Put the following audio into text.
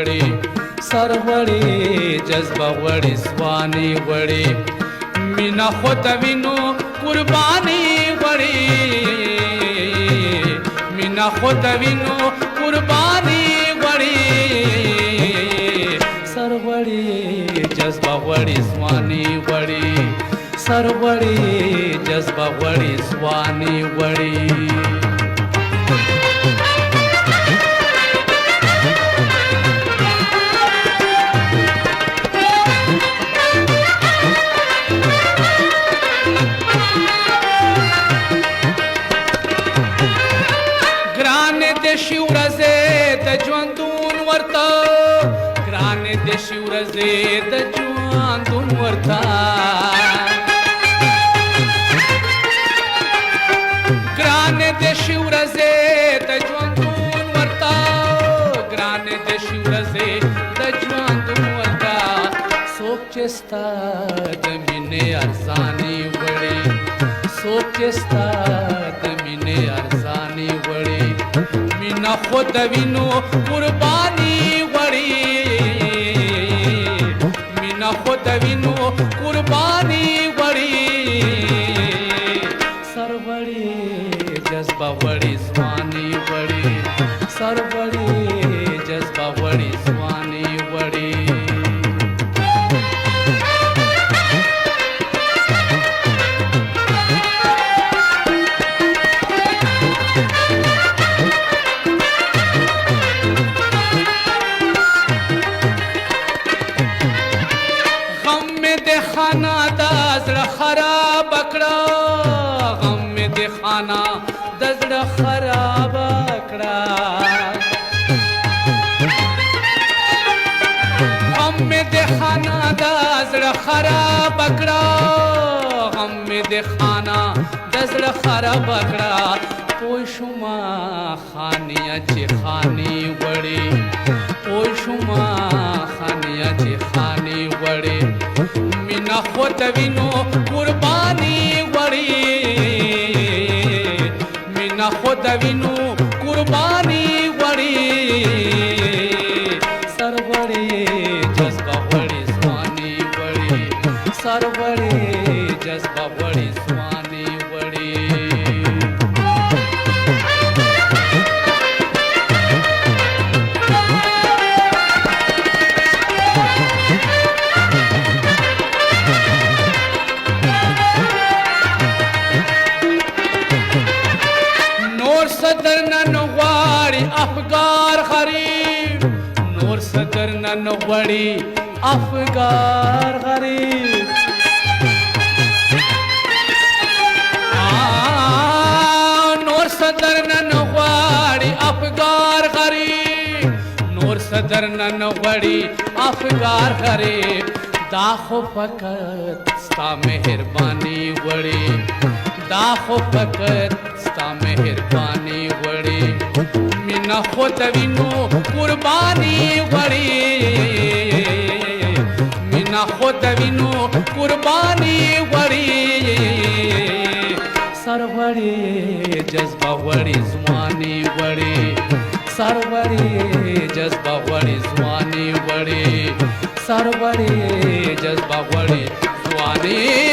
وړي سر وړي جذبه وړي ځواني وړي مینا خو د وینو قرباني وړي مینا خو د وینو قرباني وړي سر وړي جذبه وړي ځواني وړي سر وړي جذبه وړي ځواني وړي شي ورځې د ژوندون ورته ګرانې د شي ورځې د ژوندون ورته ګرانې د شي ورځې د ژوندون ورته ګرانې د شي ورځې د ژوندون ورته څوک چې ستا د مینې ارزاني وړي څوک چې ستا د مینې ارزاني وړي مینا خو د وینو قرباني وړي مینا خو د وینو قرباني وړي سر وړي جذبه وړي ځواني وړي سر وړي جذبه وړي ځواني وړي خانا د زړه خراب کړه غم مې د خانا د زړه خراب کړه غم مې د خانا د زړه خراب کړه غم مې د خانا د زړه خراب کړه پوه شوما خانیا چې خاني وړي پوه شوما خانیا چې خاني وړي مینا خو د وینو قرباني وړي مینا خو د وینو قرباني وړي سر وړي جذبه وړي ځواني وړي سر وړي جذبه وړي ځواني وړي صدر نن غواړي افګار غریب نور صدر نن غواړي افګار غریب نور صدر نن غواړي افګار غریب نور صدر نن غواړي افګار غریب دا خو فقط ستا مهرباني وړي دا خو فقط ستا مهرباني وړي مینا خو د وینو قرباني وړي مینا خو د وینو قرباني وړي سر وړي جذبه وړي ځواني وړي سر وړي جذبه وړي ځواني وړي سر وړي جذبه وړي ځواني